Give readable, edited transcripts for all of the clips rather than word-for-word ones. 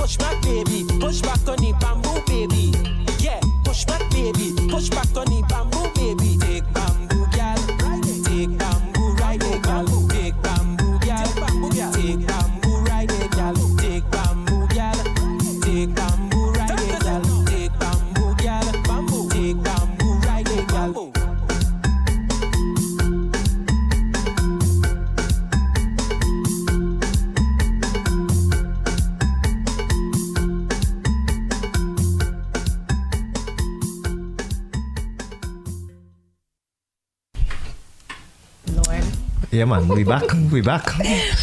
push back, baby. Push back on the bamboo, baby. Yeah, push back, baby. Push back on the bamboo, baby. Take bamboo, gal. Take bamboo, ride it, gal. Take bamboo, gal. Take bamboo, ride it, gal. Take bamboo, gal. Take bamboo, ride it, gal. Take bamboo, gal. Take bamboo, ride it, gal. Yeah, man, we back. We back.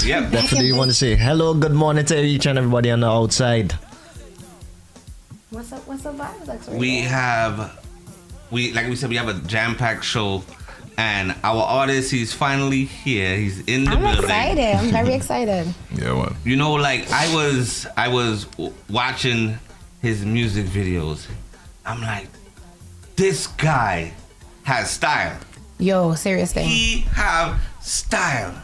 Yep. Definitely want to say hello, good morning to each and everybody on the outside. What's up, vibes? We like we said, we have a jam-packed show, and our artist, he's finally here. He's in the building. I'm excited. I'm very excited. Yeah, man. You know, like I was watching his music videos. I'm like, this guy has style. Yo, seriously. He have style.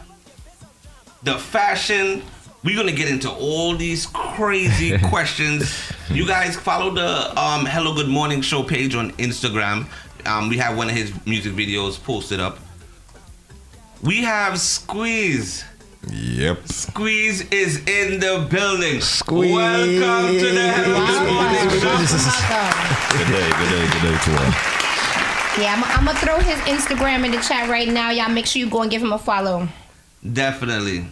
The fashion. We're gonna get into all these crazy questions. You guys follow the Hello Good Morning Show page on Instagram. We have one of his music videos posted up. We have Skueze. Yep. Skueze is in the building. Skueze. Welcome to the Hello Good Morning Show. Good day to all. Yeah, I'm gonna throw his Instagram in the chat right now. Y'all make sure you go and give him a follow. Definitely.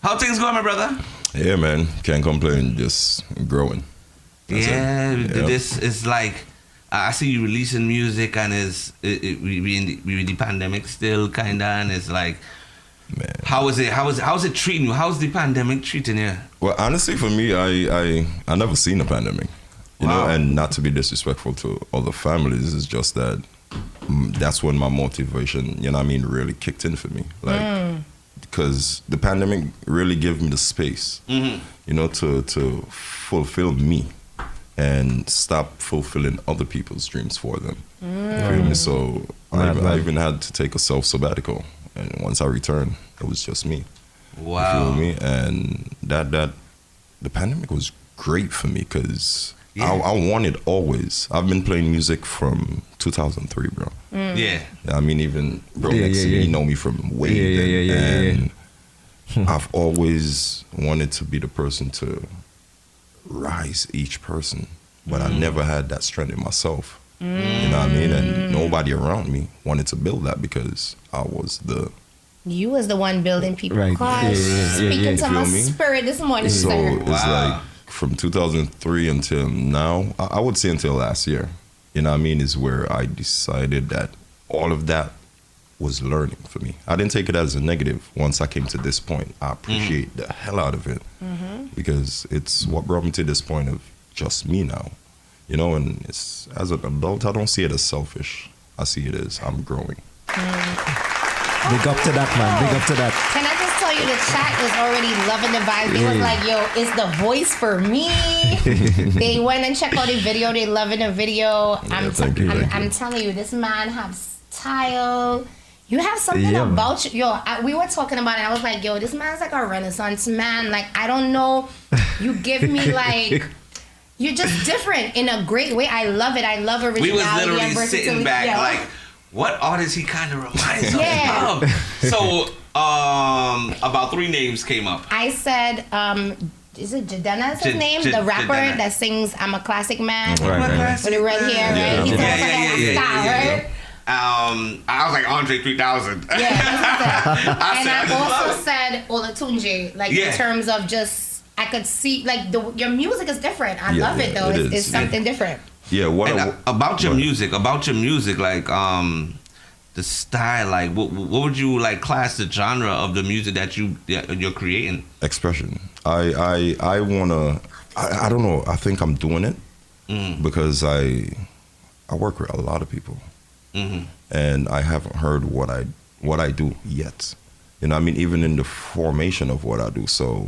How things going, my brother? Yeah, man. Can't complain. Just growing. That's it. This is like I see you releasing music, and we in the pandemic still kinda, and it's like, Man. How's it treating you? How's the pandemic treating you? Well, honestly, for me, I never seen a pandemic. You know, and not to be disrespectful to other families, it's just that that's when my motivation, you know what I mean, really kicked in for me. Like, because the pandemic really gave me the space, you know, to fulfill me and stop fulfilling other people's dreams for them. You feel me? So I even had to take a self-sabbatical. And once I returned, it was just me. Wow. You feel me? And that the pandemic was great for me because I wanted always. I've been playing music from 2003, bro. Yeah. I mean, even bro next to me, you know me from way then. And I've always wanted to be the person to rise each person, but I never had that strength in myself. You know what I mean? And nobody around me wanted to build that because I was the... You was the one building people. Right. Speaking to my Feel me? spirit this morning, So sir. it's like from 2003 until now, I would say until last year, you know what I mean, is where I decided that all of that was learning for me. I didn't take it as a negative. Once I came to this point, I appreciate the hell out of it because it's what brought me to this point of just me now, you know, and it's, as an adult, I don't see it as selfish. I see it as I'm growing. Big up to that, man. Big up to that. Can I just tell you, the chat is already loving the vibe. They was like, yo, it's the voice for me. They went and checked out the video. They loving the video. Thank you. I'm telling you, this man have style. You have something about you. Yo, we were talking about it. I was like, yo, this man's like a renaissance man. Like, I don't know. You give me like... You're just different in a great way. I love it. I love originality. We was literally and versatility. sitting back like, what artist he kind of reminds us of? So, about 3 names came up. I said, is it Jadena? Is his name? The rapper that sings "I'm a Classic Man" with the red hair, right? He's style, right? I was like Andre 3000. Yeah, that's what I said. And I also said Olatunji, like in terms of just. I could see, like, your music is different. I love it, though. It's something different. Yeah, about your music, like, the style, like, what would you, like, class the genre of the music that you're creating? Expression. I wanna, I don't know, I think I'm doing it because I work with a lot of people and I haven't heard what I do yet. You know what I mean? Even in the formation of what I do. So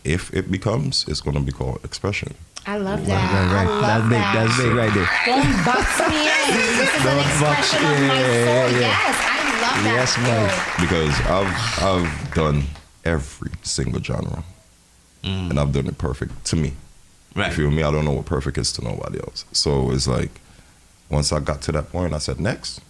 if it becomes, it's going to be called expression. I love that. Right. I love That's big right there. Don't box me in. This is an expression of my soul. Yes, I love that. Yes, man. Because I've done every single genre. and I've done it perfect to me. Right. You feel me? I don't know what perfect is to nobody else. So it's like, once I got to that point, I said, next.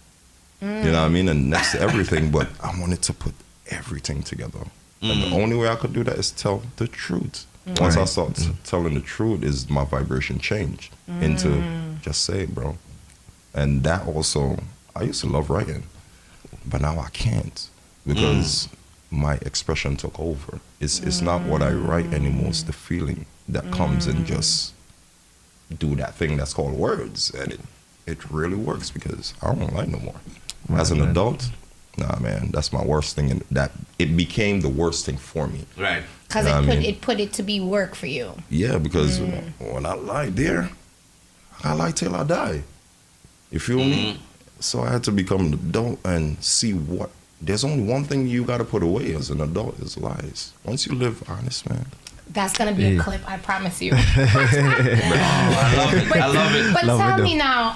You know what I mean? And next to everything, but I wanted to put everything together. And the only way I could do that is tell the truth. Once I start telling the truth, is my vibration changed into just say it, bro. And that also, I used to love writing, but now I can't because my expression took over. It's not what I write anymore, it's the feeling that comes and just do that thing that's called words. And it really works because I don't like no more. As an adult, nah, man, that's my worst thing. And that it became the worst thing for me. Right. Because it put it to be work for you. Yeah, because when I lie there, I lie till I die. You feel me? So I had to become an adult and see what. There's only one thing you got to put away as an adult is lies. Once you live honest, man. That's going to be a clip, I promise you. I love it. I love it. But tell me now,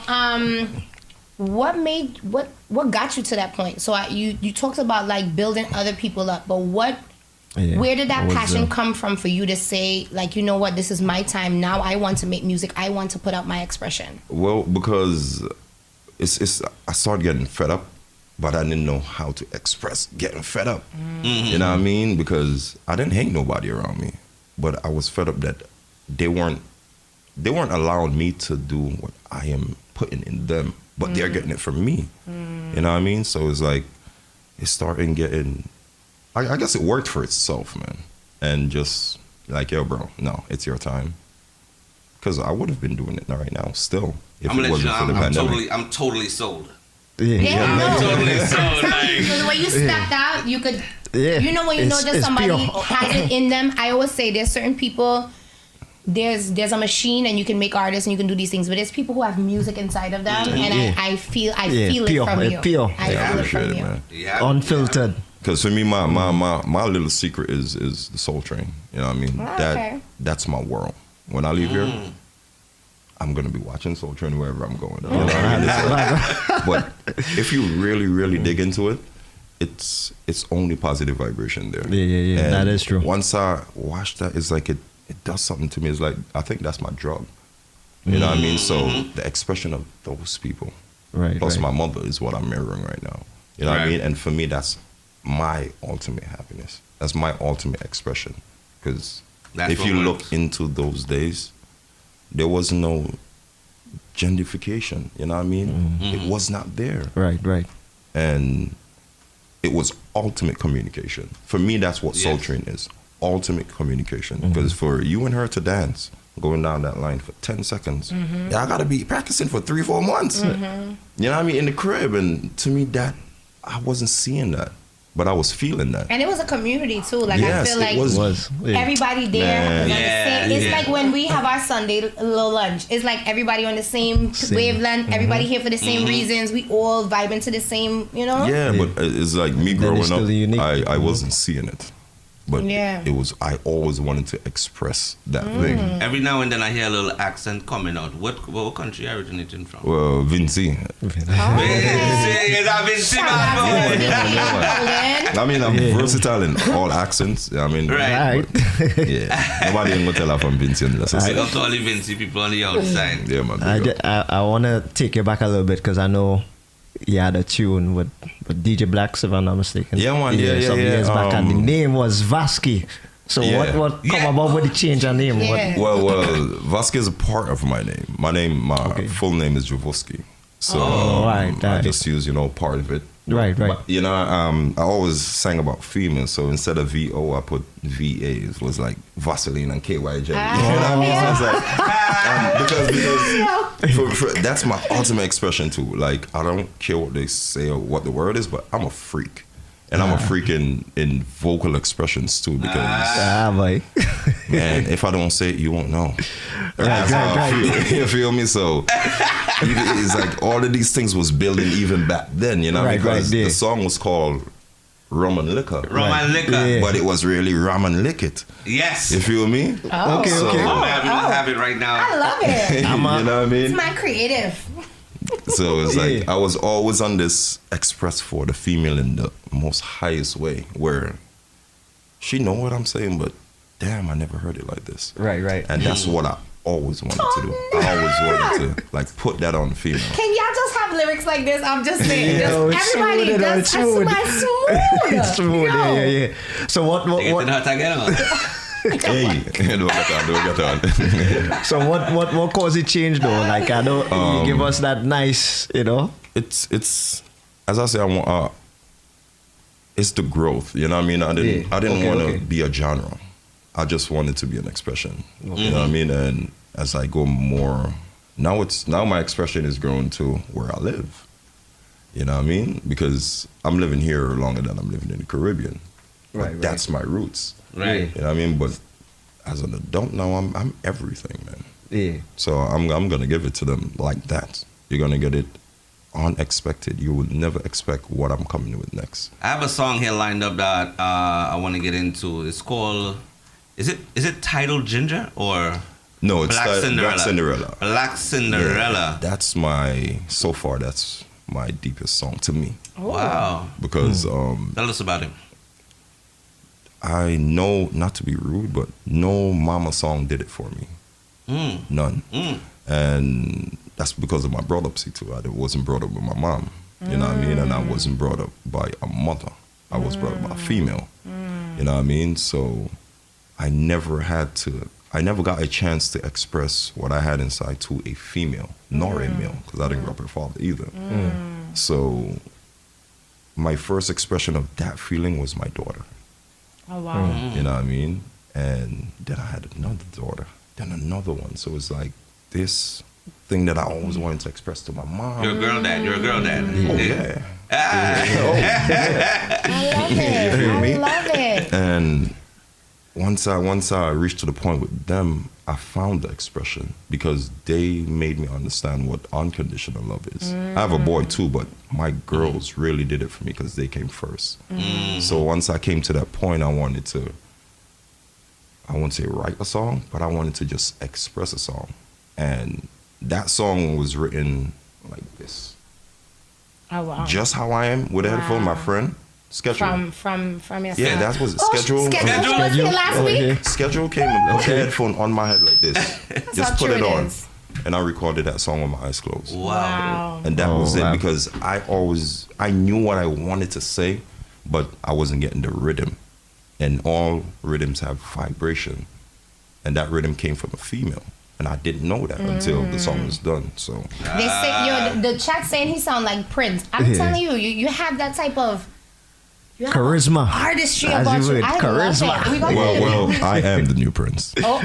what got you to that point? So you talked about like building other people up, but where did that passion come from for you to say, like, you know what, this is my time now, I want to make music, I want to put out my expression? Well, because I started getting fed up, but I didn't know how to express getting fed up. You know what I mean? Because I didn't hate nobody around me, but I was fed up that they weren't allowing me to do what I am putting in them, but they're getting it from me. You know what I mean? So it's like, it's starting getting, I guess it worked for itself, man. And just like, yo, bro, no, it's your time. Because I would have been doing it right now still if I'm it gonna let you wasn't know, for the pandemic. I'm totally sold. I'm totally sold. Because the way you stepped out, you could, you know, when you know that It's somebody pure. has it in them. I always say there's certain people, there's a machine and you can make artists and you can do these things, but there's people who have music inside of them, and I feel pure, it from you. pure. I feel it from appreciate it, you. man. Yeah. Unfiltered. Because for me, my little secret is the Soul Train. You know what I mean? Okay. That's my world. When I leave here, I'm gonna be watching Soul Train wherever I'm going. You know what I mean? But if you really, really dig into it, it's only positive vibration there. Yeah. And That is true. Once I watch that, it's like it does something to me. It's like, I think that's my drug. You know what I mean? So the expression of those people, plus my mother, is what I'm mirroring right now. You know what I mean? And for me, that's my ultimate happiness. That's my ultimate expression. Because if you look into those days, there was no gentrification. You know what I mean? It was not there. Right. And it was ultimate communication. For me, that's what Soul Train is. Ultimate communication. Because for you and her to dance, going down that line for 10 seconds, I gotta be practicing for 3-4 months. You know what I mean? In the crib. And to me, that I wasn't seeing that, but I was feeling that. And it was a community too. Like, Yes, I feel like it was. everybody there was on the same. It's like when we have our Sunday little lunch. It's like everybody on the same wavelength. Everybody here for the same reasons. We all vibe into the same, you know? Yeah, but it's like me growing it's still up, unique. I wasn't seeing it. But it was, I always wanted to express that thing. Every now and then I hear a little accent coming out. What country are you originating from? Well, Vinci. Vinci, is that Vinci, man, boy? I mean, I'm versatile in all accents. I mean, Right. but, yeah. Nobody ain't gonna tell her from Vinci unless I Big say. up to all the Vinci people on the outside. Yeah, man. big up. I want to take you back a little bit because I know you had a tune with DJ Blacks, if I'm not mistaken. Yeah, man. Yeah. Some years back, and the name was Vasky. So what come about with the change of name? Yeah. Well, Vasquez is a part of my name. My full name is Javoski. So I just use, part of it. Right. But, I always sang about females, so instead of VO, I put VA. It was like Vaseline and KY jelly. Because that's my ultimate expression too. Like, I don't care what they say or what the word is, but I'm a freak. And I'm a freak in vocal expressions too, because boy. man, if I don't say it, you won't know. Right. You feel me? So it's like all of these things was building even back then, because the song was called Rum and Liquor. Rum and Liquor. Yeah. But it was really Rum and Lick It. Yes. You feel me? Oh. Okay. We have it right now. I love it. You know what I mean? It's my creative. So it's like I was always on this express for the female in the most highest way, where she know what I'm saying, but damn, I never heard it like this. Right. And that's what I always wanted to do. I always wanted to like put that on the female. Can y'all just have lyrics like this? I'm just saying. Yo, Just, it's everybody smooth, does. it's smooth. It's Smooth, Yo. yeah. So what? Hey, don't get on. So what caused it change though? Like I know you give us that nice, you know. It's as I say, I want it's the growth. You know what I mean? I didn't want to be a genre. I just wanted to be an expression. You know what I mean? And as I go more, now my expression is growing to where I live. You know what I mean? Because I'm living here longer than I'm living in the Caribbean. Right. That's my roots. Right. You know what I mean? But as an adult now, I'm everything, man. Yeah. So I'm gonna give it to them like that. You're gonna get it unexpected. You would never expect what I'm coming with next. I have a song here lined up that I want to get into. It's called, is it titled Ginger or? No, it's Black Cinderella. Black Cinderella. Black Cinderella. Yeah, that's my deepest song to me. Wow. Because Tell us about him. I know, not to be rude, but no mama song did it for me. None. And that's because of my brought up, see, too. I wasn't brought up with my mom. You know what I mean? And I wasn't brought up by a mother. I was brought up by a female. You know what I mean? So I never got a chance to express what I had inside to a female, nor a male, because I didn't grow up with a father either. So my first expression of that feeling was my daughter. Oh, wow. You know what I mean? And then I had another daughter, then another one. So it's like this thing that I always wanted to express to my mom. You're a girl dad. Oh, yeah. I love it. You feel me? I love it. And once I reached to the point with them, I found the expression because they made me understand what unconditional love is. I have a boy too, but my girls really did it for me because they came first. So once I came to that point, I wouldn't say write a song, but I wanted to just express a song. And that song was written like this. Oh, wow. Just how I am with a headphone, my friend. Schedule. From your Yeah, son. that was schedule. Schedule was here last week. Schedule came with the headphone on my head like this. Just put it on. And I recorded that song with my eyes closed. Wow. And that was it because I knew what I wanted to say, but I wasn't getting the rhythm. And all rhythms have vibration. And that rhythm came from a female. And I didn't know that until the song was done. So They say the chat saying he sound like Prince. I'm telling you, you have that type of charisma, artistry as about you you. would. I Charisma. love it. Well, I am the new Prince. Oh, ow!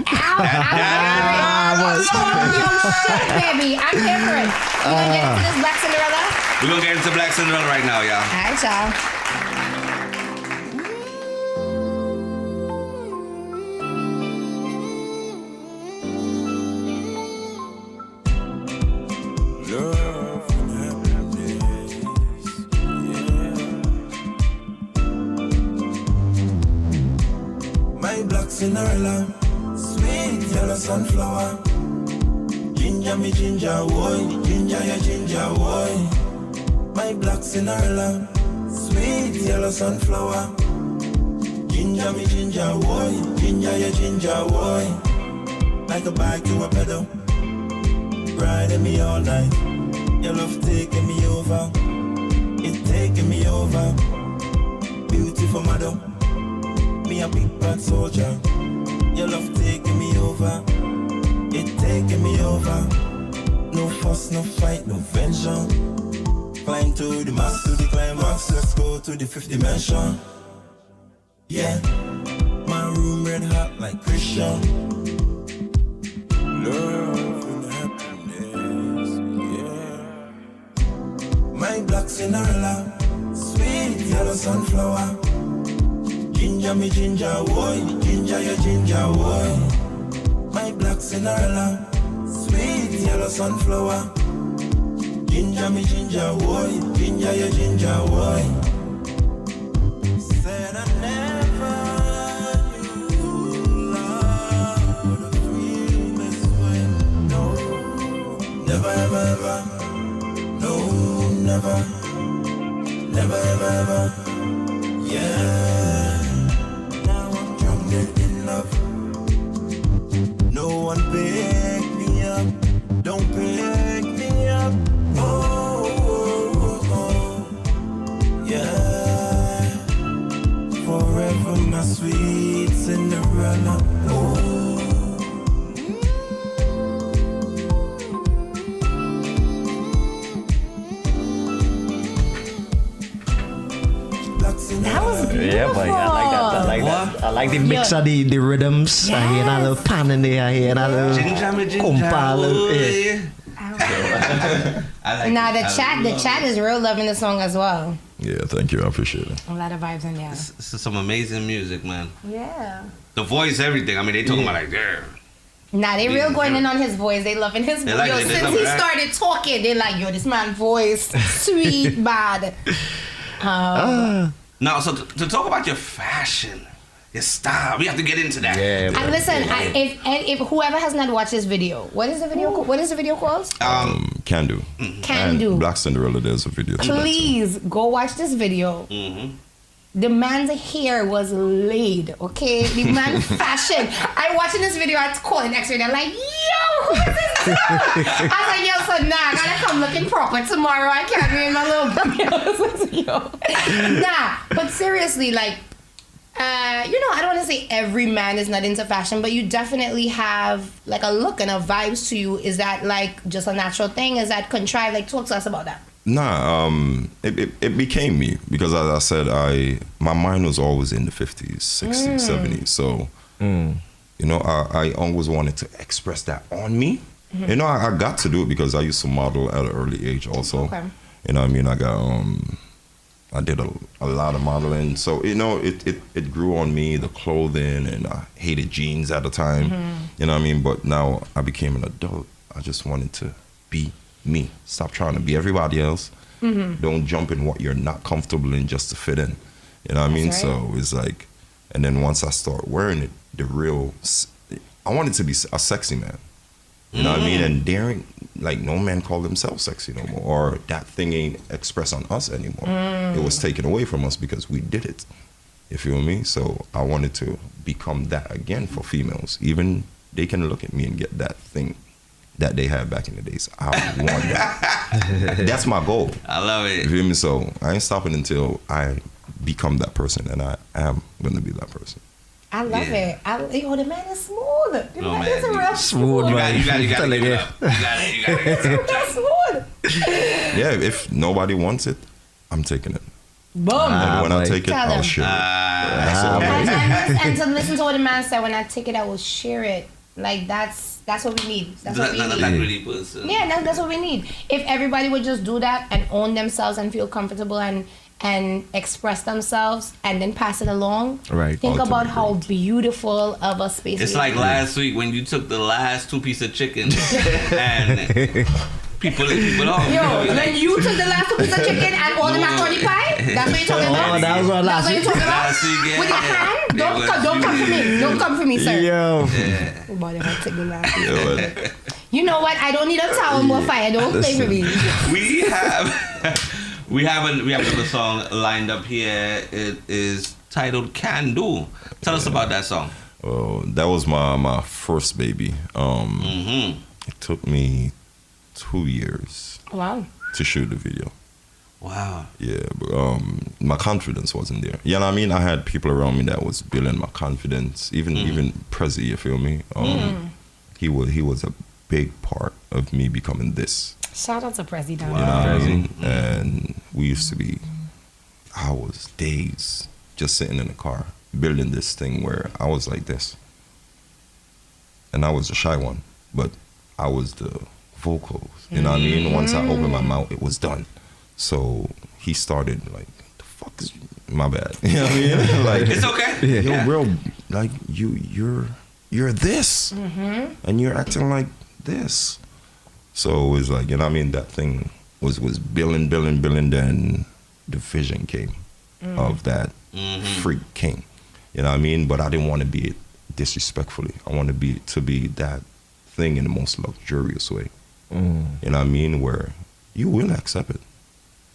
Baby, I'm here for it. You gonna get into this Black Cinderella? We're going to get into Black Cinderella right now, y'all. All right, y'all. Cinderella, sweet yellow sunflower. Ginger me ginger boy, ginger ya ginger boy. My black Cinderella, sweet yellow sunflower. Ginger me ginger boy, ginger ya ginger boy. Like a bike to a pedal, riding me all night. Your love taking me over, it taking me over. Beautiful mother. Me a big bad soldier. Your love taking me over. It taking me over. No fuss, no fight, no venture. Climb to the max, to the climax. Let's go to the fifth dimension. Yeah. My room red hot like Christian. Love and happiness. Yeah. My black Cinderella. Sweet yellow sunflower. Ginger me ginger boy, ginger ya ginger boy. My black Cinderella, sweet yellow sunflower. Ginger me ginger boy, ginger ya ginger boy. Said I never knew love would feel this way. No, never ever ever. No, never, never ever ever. Yeah. In love, Ghana. That was beautiful. Yeah, but I like that. I like that. I like the mix of the rhythms. I hear that little pan in there. I hear that little compa. Now the chat is real loving the song as well. Yeah, thank you. I appreciate it. A lot of vibes in there. This is some amazing music, man. Yeah. The voice, everything. I mean, they talking about like, there. Nah, they real going in on his voice. They loving his voice. like yo, it, they since love he it, right? started talking, they like, yo, this man voice, sweet, bad. Now, so to talk about your fashion, your style, we have to get into that. Yeah, And listen, if whoever has not watched this video, what is the video? What is the video called? Can do. Can And do. Black Cinderella, there's a video. to that, too. Please go watch this video. Mm-hmm. The man's hair was laid, okay? The man fashion. I watching this video, I call an X-ray. They're like, yo, who is this girl? I was like, yo, so nah, I gotta come looking proper tomorrow. I can't be in my little yo. Nah, but seriously, like, I don't want to say every man is not into fashion, but you definitely have like a look and a vibes to you. Is that like just a natural thing? Is that contrived? Like, talk to us about that. Nah, it became me because, as I said, my mind was always in the 50s, 60s, 70s. So, I always wanted to express that on me. You know, I got to do it because I used to model at an early age also. Okay. You know what I mean? I did a lot of modeling. So, it grew on me, the clothing, and I hated jeans at the time. You know what I mean? But now I became an adult. I just wanted to be me. Stop trying to be everybody else. Don't jump in what you're not comfortable in just to fit in. You know what I mean? Right. So it's like, and then once I start wearing it, I wanted to be a sexy man. You know what I mean? And daring, like, no man call themselves sexy no more, or that thing ain't expressed on us anymore. It was taken away from us because we did it. You feel me? So I wanted to become that again for females. Even they can look at me and get that thing that they had back in the days. I want that. That's my goal. I love it. You feel me? So I ain't stopping until I become that person, and I am going to be that person. I love it. The man is smooth. The No, man man, is you- real smooth. You got to give it Yeah. up. You got to give it up. Real smooth. Yeah, if nobody wants it, I'm taking it. Boom. And when I boy. take it, Tell I'll them. share it. That's all. And to listen to what the man said, when I take it, I will share it. Like, that's what we need. That's what we Not need. that really person. Yeah, that's what we need. If everybody would just do that and own themselves and feel comfortable and express themselves and then pass it along. Right. Think about Ultimate how growth. beautiful of a space It's we like have. last week when you took the last 2 pieces of chicken and people off. Yo, when you took the last 2 pieces of chicken and all the macaroni pie, that's what you're talking about? Oh, that was what That's last what you're week. talking about? Last week, yeah. With your hand? It Don't was come for me. Don't come for me, sir. Yo. Yeah. Boy, if I take the last week. Yeah, but You know what? I don't need a towel more fire. Don't play for me. We have another song lined up here. It is titled "Can Do." Tell us about that song. that was my first baby. It took me 2 years Wow. to shoot the video. Wow. Yeah, but my confidence wasn't there. You know what I mean? I had people around me that was building my confidence. Even Prezi, you feel me? He was a big part of me becoming this. Shout out to President. You know what I mean? And we used to be hours, days, just sitting in the car, building this thing where I was like this. And I was the shy one, but I was the vocals. You know what I mean? Once I opened my mouth, it was done. So he started like, the fuck is my bad. You know what I mean? Like, It's okay. yo, bro, like you're this, and you're acting like this. So it was like, you know what I mean? That thing was building. Then the vision came of that freak king. You know what I mean? But I didn't want to be it disrespectfully. I wanted to be that thing in the most luxurious way. You know what I mean? Where you will accept it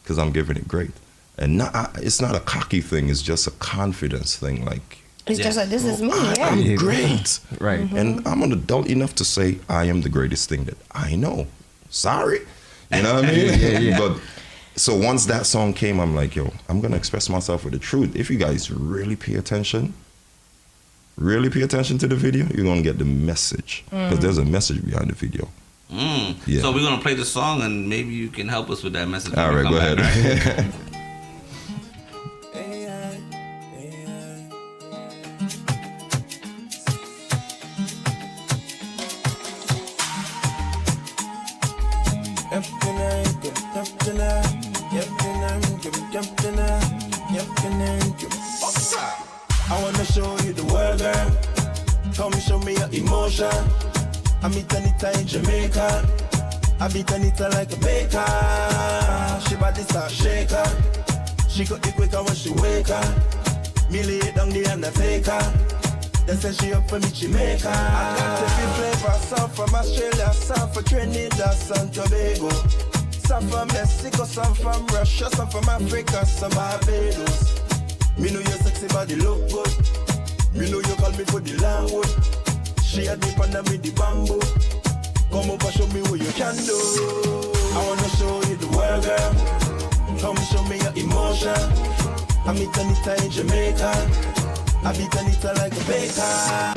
because I'm giving it great. And it's not a cocky thing. It's just a confidence thing. Like, It's just like, this is me. I'm Yeah. great. Right. And I'm an adult enough to say I am the greatest thing that I know. Sorry. You know what I mean? Yeah. But so once that song came, I'm like, yo, I'm going to express myself with the truth. If you guys really pay attention, really pay attention to the video, you're gonna get the message because there's a message behind the video. Yeah. So we're gonna play the song, and maybe you can help us with that message. All right, go ahead. Right? I wanna show you the world, girl. Come show me your emotion. I meet Anita in Jamaica. I beat Anita like a baker. She body start shaker. She got it quicker when she wake up. Me lay it down the undertaker. They say she up for me Jamaica. I got every flavor, some from Australia, some from Trinidad, some Tobago. Some from Mexico, some from Russia, some from Africa, some Barbados. Me know your sexy body look good. Me know you call me for the langwood. She a deep under me the bamboo. Come over, show me what you can do. I wanna show you the world, girl. Come show me your emotion. I meet Anita in Jamaica. I beat Anita like a baker.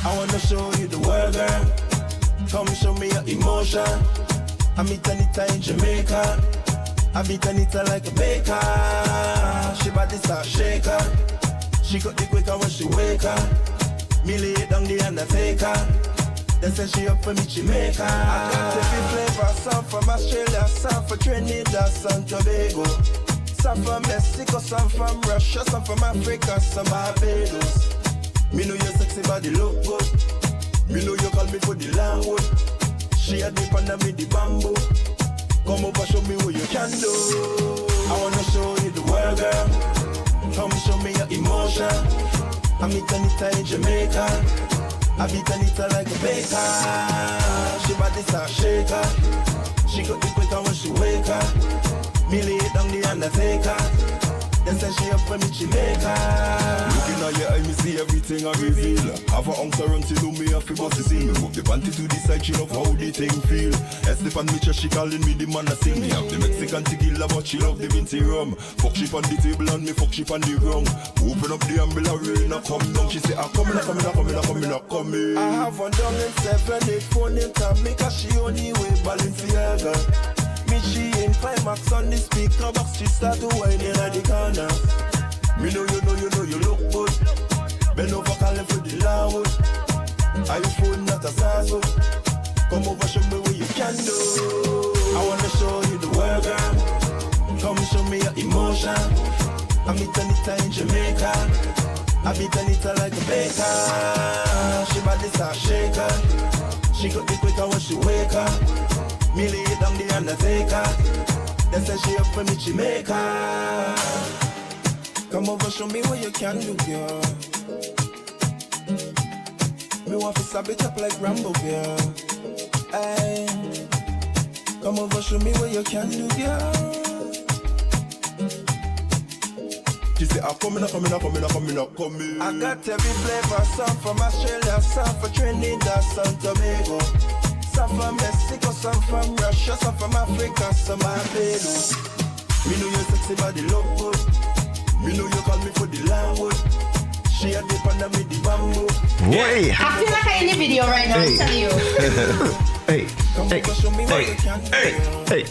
I wanna show you the world, girl. Come show me your emotion. I meet Anita in Jamaica. I beat Anita like a baker. She body start shaker. She got the quicker when she wake up. Me lay it down the undertaker. They say she up for me Jamaica. I got every flavor, some from Australia, some from Trinidad, some Tobago. Some from Mexico, some from Russia, some from Africa, some Barbados. Me know your sexy body look good. Me know you call me for the langwood. She a deep under me the bamboo. Come over, show me what you can do. I wanna show you the world, girl. Come show me your emotion. I meet Anita in Jamaica. I beat Anita like a baker. She body start shaker. She got the quicker when she wake up. Me lay it down the undertaker. They say she up for me Jamaica. Looking at your eye, me see everything I reveal. Have a ounce around till me have to bust the scene. Me move the panty to the side, she love how the thing feel. Estep on me chest, she calling me the man that sing. Me have the Mexican tequila, but she love the Vinci rum. Fuck she on the table and me fuck she on the ground. Open up the umbrella, rain a come down. She say, I'm coming, I'm coming, I'm coming, I'm coming, I'm coming. I have one down in 7, 8, phone in time. Make her she only way Balenciaga. Me she in climax on the speaker box. She start to whine in the corner. Me know you look good. Bend over calling for the loud. iPhone not a sasso. Come over, show me what you can do. I wanna show you the world, girl. Come show me your emotion. I meet Anita in Jamaica. I beat Anita like a baker. She body start shaker. She got the quicker when she wake up. Me lay it down the undertaker. They say she up for me Jamaica. Come over, show me what you can do, girl. Me want to stab it up like Rambo, girl. Ay. Come over, show me what you can do, girl. She say, I'm coming, I'm coming, I'm coming, I'm coming, I'm coming. I got every flavor, some from Australia, some from Trinidad, some Tobago. Some from Mexico, some from Russia, some from Africa, some Barbados. Me know your sexy body look good. Me know you call me for the langwood. She a dip under me the bamboo. Wait. I feel like I'm in the video right now, I'm telling you. Hey. Come over, show me what you can do. Hey.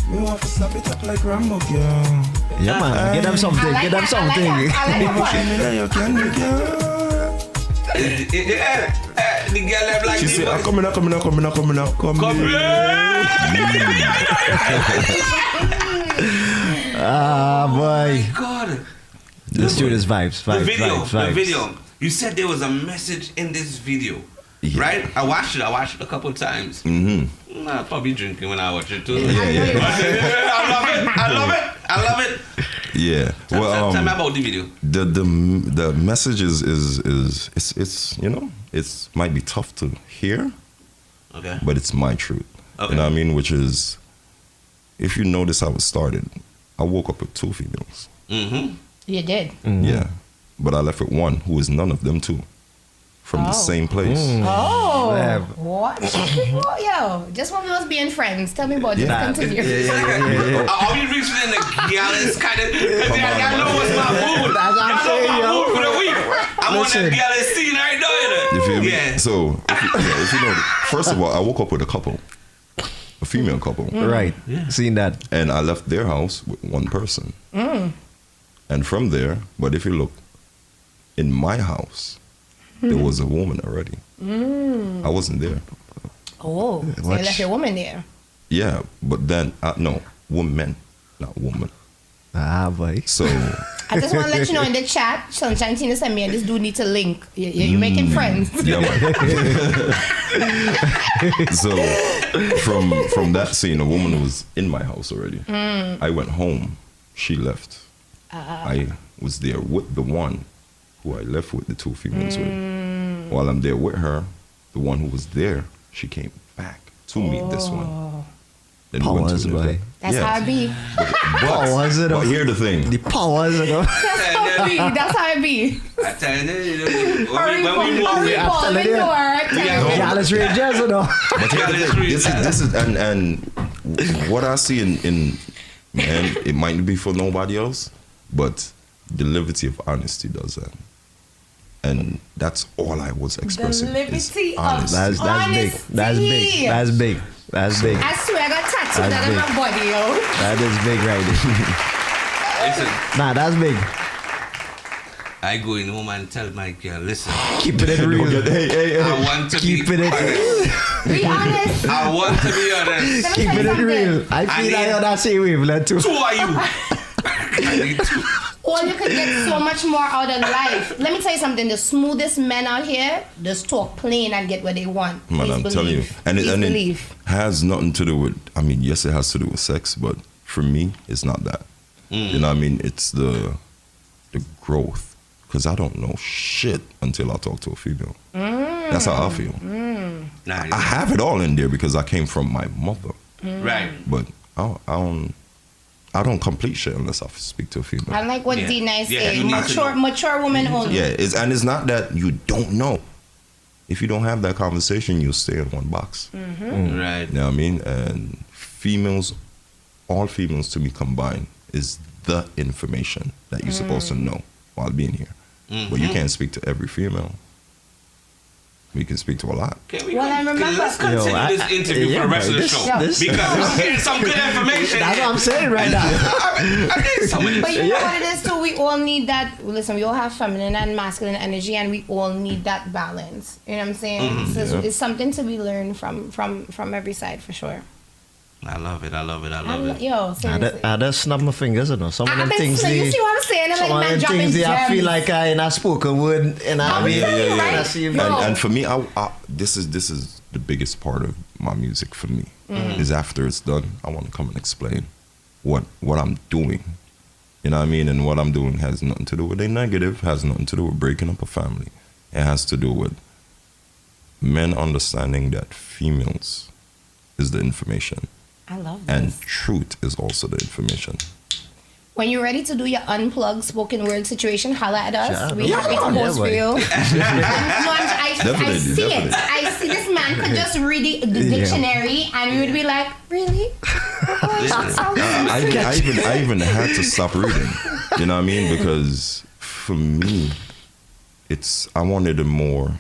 Me want to slap it up like Rambo, girl. Yeah, man. Get them something. Get them something. Show me that you can do, girl. Yeah. The girl left like She this. say, I'm coming, I'm coming, I'm coming, I'm coming, I'm coming. Come here. Ah, boy. God. Let's do this vibes. The Vibes. video. You said there was a message in this video, right? I watched it a couple of times. Mm-hmm. I'll probably drinking when I watch it too. Yeah. I love it. Yeah. Tell me about the video. The message is it's you know, it's might be tough to hear, Okay. but it's my truth. Okay. You know what I mean? Which is if you notice how it started, I woke up with 2 females. Mm-hmm. You did. Yeah. But I left with one who is none of them 2 from the same place. Oh, Yeah. what? Yo, just when we was being friends, tell me about this. Yeah. Continue. Are we reaching in the gallus kind of? Because y'all know what's my mood. That's what I'm saying, Y'all know my yo. mood for the week. I'm on Listen. that gallus scene right now. You feel me? Yeah. So, if you know, first of all, I woke up with a couple, a female couple. Right. Seen that. And I left their house with one person. And from there, but if you look, in my house, there was a woman already. I wasn't there. Oh, so you What? left your woman there. Yeah, but then, no, woman, not woman. Ah, boy. So, I just want to let you know in the chat, Sunshine Tina sent me and this dude need to link. You making friends. yeah, man. So, from that scene, a woman was in my house already. I went home. She left. I was there with the one who I left with, the 2 females with. While I'm there with her, the one who was there, she came back to meet this one. Then we went Powers, to boy. live. That's how it be. Powers, you know. But here's the thing. The powers, you know. That's how it be. That's how it be. I tell you, Hurry, when we move, hurry, I'm Paul, telling when you. you are. Gallus Rangers, you know. But here's the thing. This is and what I see in man, it might be for nobody else, but the liberty of honesty does that. And that's all I was expressing. The liberty is of honesty. That's big. That's big. That's big. That's big. I swear I got tattooed That's out of big. my body, yo. That is big right there. listen, Nah, that's big. I go in home and tell my girl, listen, Keep it real. Hey. I want to Keep be it honest. Be honest. I want to be honest. Let me Keep tell you it something. real. I feel like on that same wavelength too. 2 are you? I need 2. Or you could get so much more out of life. Let me tell you something. The smoothest men out here just talk plain and get what they want. Man, Please I'm believe. telling you. And Please it believe. has nothing to do with, I mean, yes, it has to do with sex, but for me, it's not that. You know what I mean? It's the growth. Because I don't know shit until I talk to a female. That's how I feel. Nah, I have it all in there because I came from my mother. right. But I don't complete shit unless I speak to a female. I like what Yeah. D-Nice Yeah, said. you need to know. Mature woman only. Yeah, it's not that you don't know. If you don't have that conversation, you'll stay in one box. Right. You know what I mean? And females, all females to me combined is the information that you're supposed to know while being here. But you can't speak to every female. We can speak to a lot. Can we Well, I remember- let's continue Yo, this interview for the rest of the show. this- because I'm getting some good information. That's what I'm saying right now. I need some of this. But you know what it is too? We all need that. Listen, we all have feminine and masculine energy, and we all need that balance. You know what I'm saying? So it's something to be learned from every side for sure. I love it. I love it. I love it. Yo, seriously. I just snap my fingers, you know. Some of them things you see what I'm saying? I'm some like, of man, them dropping things they I feel gems. like I in a spoken word and I mean, telling you, right? I see Yo. And for me, I this is the biggest part of my music for me. Is after it's done, I want to come and explain what I'm doing. You know what I mean? And what I'm doing has nothing to do with a negative, has nothing to do with breaking up a family. It has to do with men understanding that females is the information. I love this. And truth is also the information. When you're ready to do your unplugged spoken word situation, holla at us. Yeah, We happy to host for boy. you. I Definitely, see definitely. it. I see this man could just read the dictionary and we would be like, really? I even had to stop reading. You know what I mean? Because for me, I wanted a more,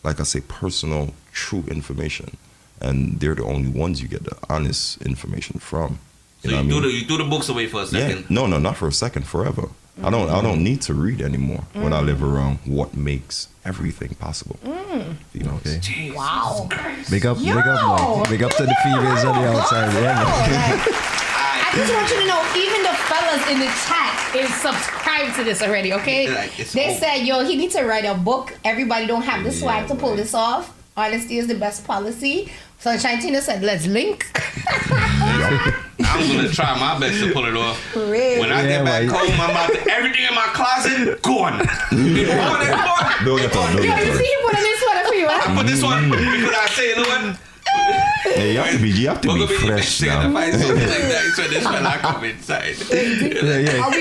like I say, personal, true information. And they're the only ones you get the honest information from. So know what I mean? you threw the books away for a second. Yeah. No, not for a second, forever. I don't need to read anymore when I live around what makes everything possible. Females. Okay. Wow. Big up, Mike. Big up to the females on the outside. Yeah, man. I just want you to know, even the fellas in the chat is subscribed to this already, okay? Like, it's They old. said, yo, he needs to write a book. Everybody don't have the swag to pull this off. Honesty is the best policy. Sunshine Tina said, let's link. I'm gonna try my best to pull it off. Really? When I Yeah, get back man. home, I'm about to, everything in my closet gone. Don't get on, don't Yo, get you on. see he put on this sweater for you, I huh? put this one because I say, you know what? Yeah, you have to be fresh now. Find something like that, so this fella come inside. Are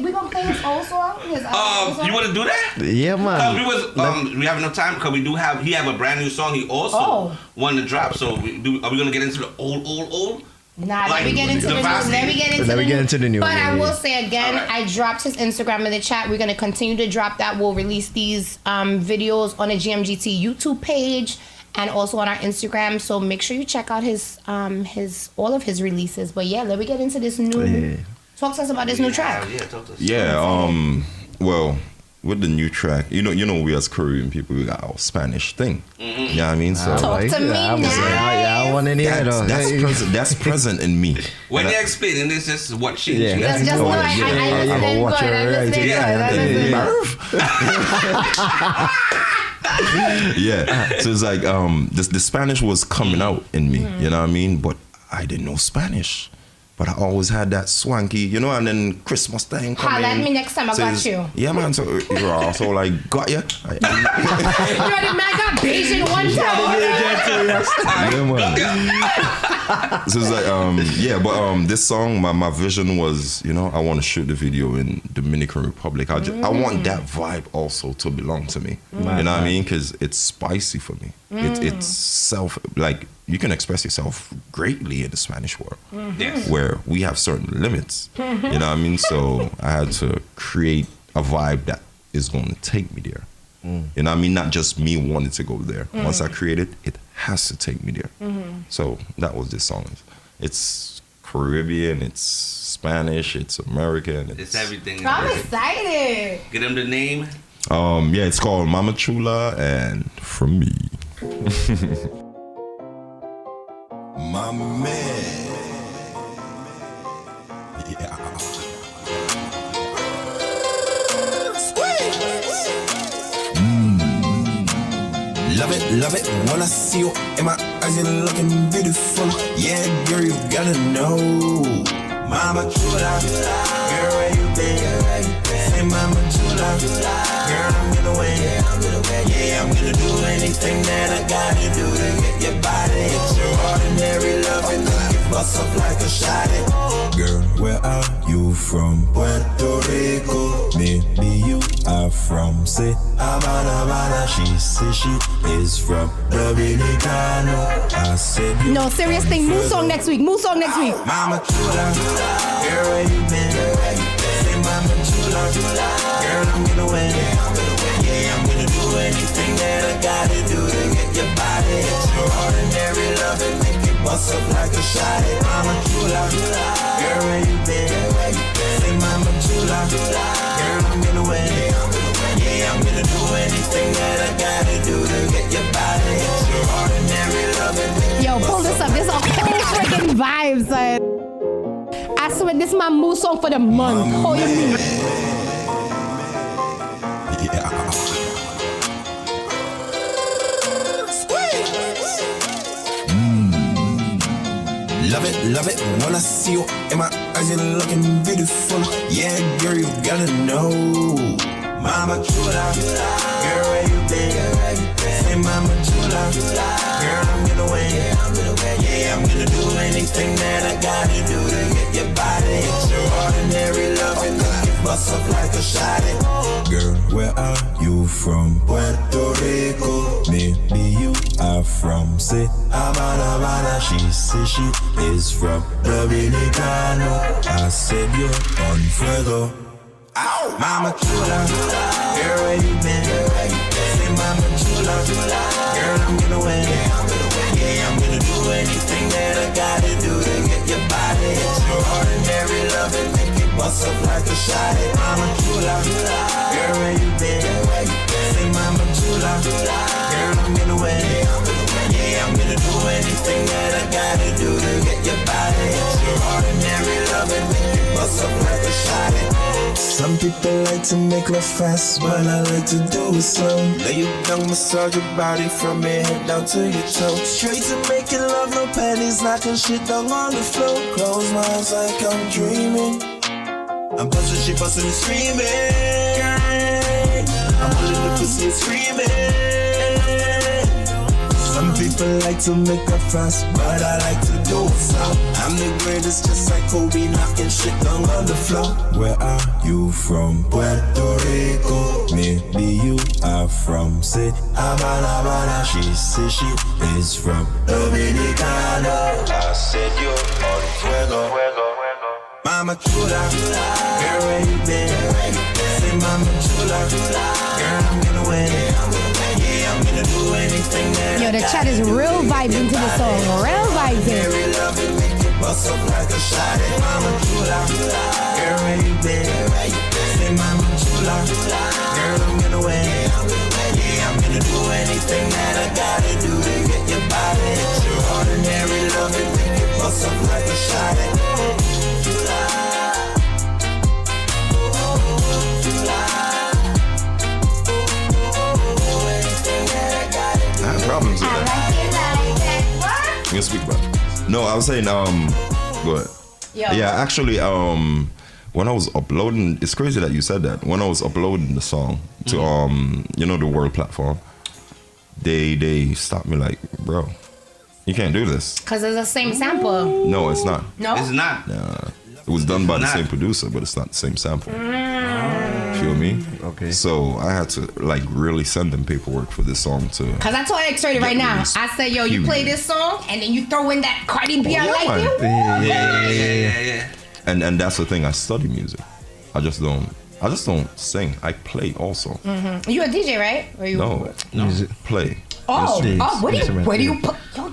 we gonna play his old song? His old song? You want to do that? Yeah, man. We have enough time because he have a brand new song. He also wanted to drop. So are we gonna get into the old? Nah, let me get into the new. But I will say again, I dropped his Instagram in the chat. We're gonna continue to drop that. We'll release these videos on the GMGT YouTube page and also on our Instagram. So make sure you check out his all of his releases. But yeah, let me get into this new. Talk to us about this new track. Yeah, talk to us. Yeah. Well, with the new track, you know, we as Caribbean people, we got our Spanish thing. You know what I mean? So Talk to me now. I want any that's present in me. When you're explaining this is what she. Yeah. That's just what I Yeah. So it's like the Spanish was coming out in me. You know what I mean? But I didn't know Spanish. But I always had that swanky, you know, and then Christmas time coming. Holla at me next time I got you. Yeah, man. So you're also like, got you? You already man got Beijing one time. Yeah, man. So it's like, but this song, my vision was, you know, I want to shoot the video in Dominican Republic. I want that vibe also to belong to me. You know what I mean? Because it's spicy for me. It's like, you can express yourself greatly in the Spanish world, where we have certain limits. You know what I mean? So I had to create a vibe that is going to take me there. You know what I mean? Not just me wanting to go there. Once I create it, it has to take me there. So that was this song. It's Caribbean, it's Spanish, it's American. It's everything. I'm excited. Get him the name. Yeah, it's called Mama Chula and From Me. My man. Yeah. Love it. When I see you in my eyes, you're looking beautiful. Yeah, girl, you gotta know. Mama Chula, girl, where you been? Say Mama Chula, girl, I'm gonna win. Yeah, I'm gonna do anything that I gotta do to get your body. It's your ordinary love and you bust up like a shotty. Girl, where are you from? Puerto Rico. Maybe you are from, say, Habana. She says she is from Dominicano. I said you. No, serious thing. Move song next week. Mama Chula, girl, where you been? Say Mama Chula, girl, I'm gonna win. Yeah, I'm gonna do anything that I gotta do to get your body. It's your ordinary love and make you bust up like a shotty. Mama Chula, girl, where you been? Say Mama Chula, girl, I'm gonna win. Yeah, I'm gonna do anything that I gotta do to get your body. It's your ordinary love and make you Yo, pull this up. This is a whole freaking vibe, son. I swear, this is my mood song for the month. Oh, you mean? Love it. When I see you in my eyes, you're looking beautiful. Yeah, girl, you gotta know. Mama Chula, girl, where you been? Say Mama Chula, girl, I'm gonna win. Yeah, I'm gonna do anything that I gotta do to get your body. It's your ordinary love and you bust up like a shotty. Girl, where are you from? Puerto Rico. Maybe you are from, say, Habana. She says she is from Dominicano. I said you're on fuego. Ow! Mama Chula, girl, where you been? Say Mama Chula, girl, I'm gonna win. Yeah, I'm gonna do anything that I gotta do to get your body. It's your ordinary love and make you bust up like a shotty. Mama Chula, girl, where you been? Say Mama Chula, girl, I'm gonna win. Yeah, I'm gonna do anything that I gotta do to get your body. It's your ordinary love and make you bust up like a shotty. Some people like to make love fast, but I like to do it slow. Lay you down, massage your body from your head down to your toe. Straight to making love, no panties, knocking shit down on the floor. Close my eyes like I'm dreaming. I'm busting, she busting and screaming. I'm holding the pussy and screaming. Some people like to make a fuss, but I like to do it slow. I'm the greatest, just like Kobe, knocking shit down on the floor. Where are you from? Puerto Rico. Maybe you are from, say, Habana. She says she is from Dominicana. I said you're on fuego. Mama chula, girl, where you been? Say mama chula, girl, I'm gonna win. Yeah, I'm gonna do anything that Yo, the chat is real vibes into the song. Real vibes in. Very love and make it bust up like a shot at mama chula, girl, where you been? Say mama chula, girl, I'm gonna win. Yeah, I'm gonna do anything that I gotta do to get your body. It's your ordinary love and make it bust up like a shot at problems with that. You can speak about it. No, I was saying, what? Yeah, actually, when I was uploading, it's crazy that you said that. When I was uploading the song to, the world platform, they stopped me like, bro, you can't do this. Because it's the same sample. No, it's not. No? It's not. It was done by the same producer, but it's not the same sample. Feel me? Okay. So I had to like really send them paperwork for this song to. Because I told X-Rated right now. I said, yo, you play this song and then you throw in that Cardi B, I like you. Yeah. And that's the thing. I study music. I just don't sing. I play also. Mm-hmm. You a DJ, right? Or you? No. Play. Where do you put? Yo,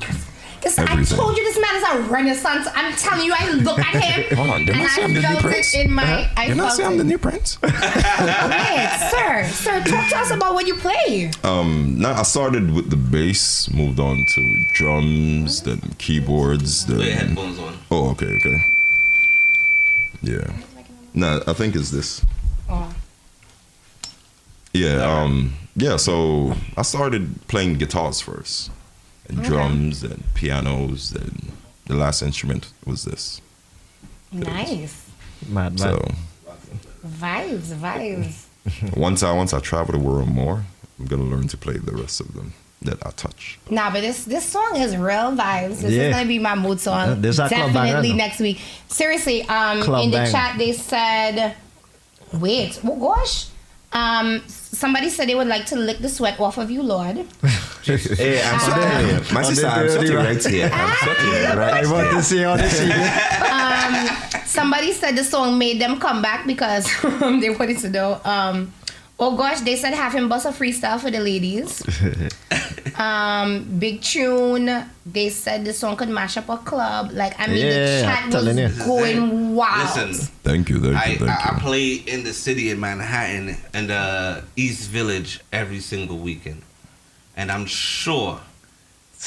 I told you this man is a renaissance. I'm telling you, I look at him. Hold on, didn't I say I'm the new prince? Didn't I say I'm the new prince? Wait, sir, talk to us about what you play. Now I started with the bass, moved on to drums, then keyboards, then. Put your headphones on. Oh, okay. Yeah. Nah, I think it's this. Oh. Yeah. So I started playing guitars first. And drums and pianos, and the last instrument was this. Nice. Mad. So Vibes. once I travel the world more, I'm gonna learn to play the rest of them that I touch. Nah, but this song is real vibes. This is gonna be my mood song. This a club banger, definitely no? next week. Seriously, Club in the banger. chat they said, wait, oh gosh. Somebody said they would like to lick the sweat off of you, Lord. Hey, I'm sorry. My sister, I'm sorry right here. I want to see all the shit. Somebody said the song made them come back because they wanted to know. Oh gosh, they said have him bust a freestyle for the ladies. Big tune. They said the song could mash up a club. Like, I mean, the chat was going wild. Listen, thank you. I play in the city in Manhattan and the East Village every single weekend, and I'm sure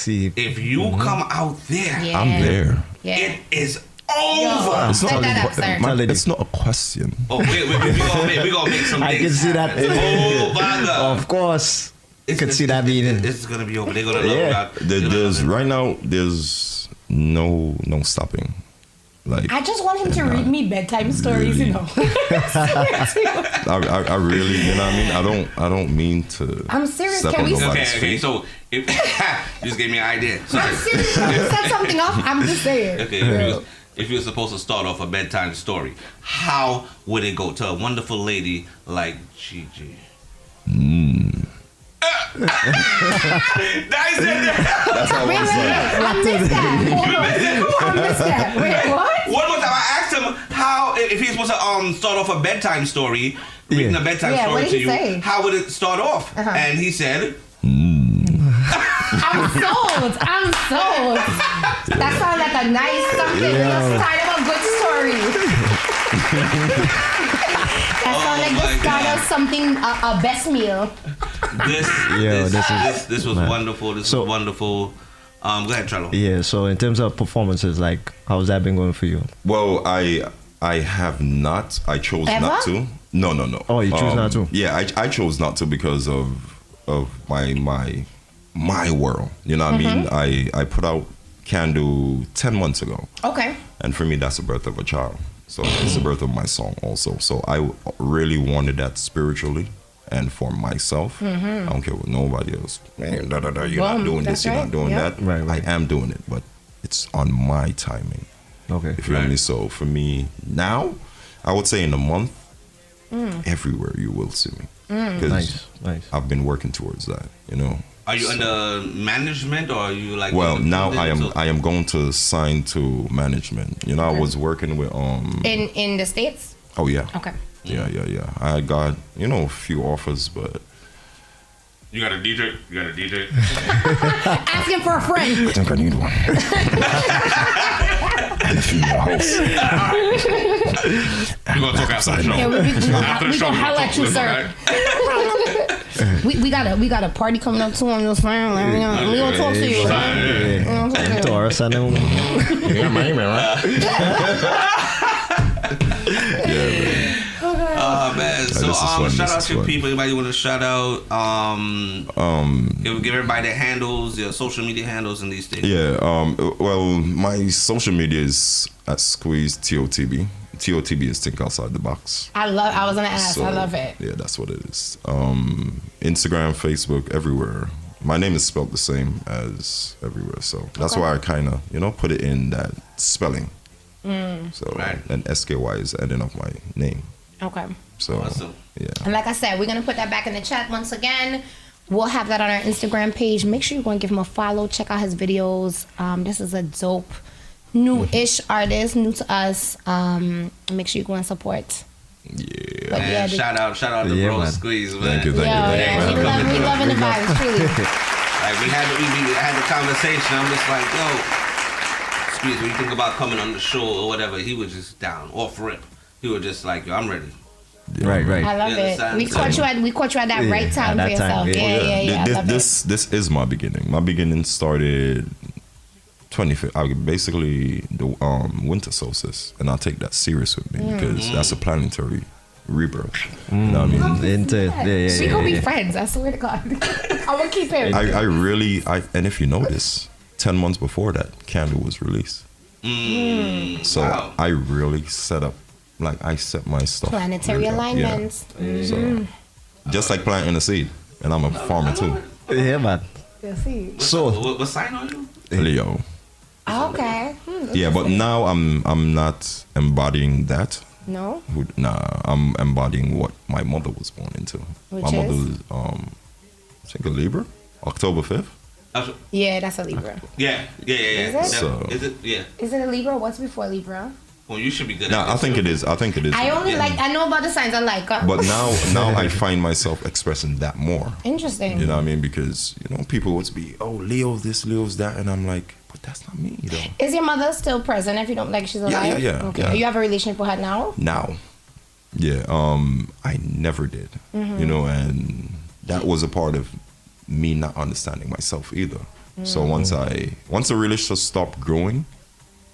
if you come out there, I'm there. Yeah. it is over. It's not a question. Oh, we gonna make some. I can see that. Oh my God. Of course. You can see that being. It's gonna be over. They're gonna love that. There's right now. There's no stopping. Like I just want him to read me bedtime stories, really. you know. I really, you know what I mean? I don't mean to. I'm serious. Step Can on we? nobody's Okay. feet. So if you just gave me an idea. Sorry. I'm serious. You set something off. I'm just saying. Okay. If you're supposed to start off a bedtime story, how would it go to a wonderful lady like Gigi? That's how Wait, I missed that. Hold on. I missed that. Wait, what? One more time, I asked him how if he's supposed to start off a bedtime story, reading a bedtime what story did to he you. say? How would it start off? And he said, I'm sold. That sounds like a nice something. The start of a good story. That sounds like the start of something, a best meal. This was wonderful. This was wonderful. Go ahead, Trello. Yeah, so in terms of performances, like, how's that been going for you? Well, I have not. I chose not to. No. Oh, you chose not to? Yeah, I chose not to because of my world. You know what I mean? I put out Can-Do 10 months ago. Okay. And for me, that's the birth of a child. So it's the birth of my song also. So I really wanted that spiritually and for myself. I don't care what nobody else. Man, you're not doing this, you're not doing that. Right. I am doing it, but it's on my timing. Okay. You feel me? So for me now, I would say in a month, everywhere you will see me. Because Nice. I've been working towards that, you know. Are you under management or are you like? Well, now I am going to sign to management. You know, I was working with In the States? Oh yeah. Okay. Yeah. I got, you know, a few offers, but You got a DJ? Asking for a friend. I think I need one. And a female host. We're gonna talk after the show. Yeah, we gonna holler at you, sir. We got a party coming up too. I'm just saying, like, we gonna talk to you. Right? Taurus, I know. You got my email, right? Yeah, man. Oh man! So this is fun, shout this out is to your fun. people. Anybody want to shout out? Give everybody their handles, their social media handles in these things. Yeah. Well, my social media is at Skueze TOTB. TOTB is Think Outside the Box. I was gonna ask. So, I love it. Yeah, that's what it is. Instagram, Facebook, everywhere. My name is spelled the same as everywhere, so that's why I kind of, you know, put it in that spelling. So Right. and SKY is the ending of my name. Okay. So Awesome. yeah. And like I said, we're gonna put that back in the chat once again. We'll have that on our Instagram page. Make sure you're going to give him a follow. Check out his videos. This is a dope, new-ish artist, new to us. Make sure you go and support. Yeah. But Man, shout out to Yeah, Bro man. Skueze, man. Thank you. He loving the vibes, truly. Like we had the conversation. I'm just like, yo, Skueze, when you think about coming on the show or whatever, he was just down off rip. He was just like, yo, I'm ready. Right. I love You it. understand? We caught you at that right time at for that time, yourself. yeah. Yeah. I love it. This is my beginning. My beginning started 25th. Basically the winter solstice, and I take that serious with me because that's a planetary rebirth. You know what I mean? We gonna be friends. I swear to God. I will keep him. I really, and if you notice, 10 months before that, Candle was released. So Wow. I really set my stuff. Planetary really up. alignments. Yeah. So, just like planting a seed, and I'm a farmer too. Yeah, man. So, What sign are you? Leo. Okay. Yeah, but now I'm not embodying that. No. I'm embodying what my mother was born into. Which my mother is? was I think a Libra, October 5th. Yeah, that's a Libra. Yeah. Is it? So- Is it? Yeah. Is it a Libra? What's before Libra? Well, you should be good. No, at I this think too. it is. I think it is. I know about the signs I like. But now I find myself expressing that more. Interesting. You know what I mean? Because, you know, people would be, oh, Leo's this, Leo's that. And I'm like, but that's not me, though. Is your mother still present if you don't like she's alive? Yeah. Okay. Yeah. You have a relationship with her now? Now. Yeah. I never did. Mm-hmm. You know, and that was a part of me not understanding myself either. So once the relationship stopped growing,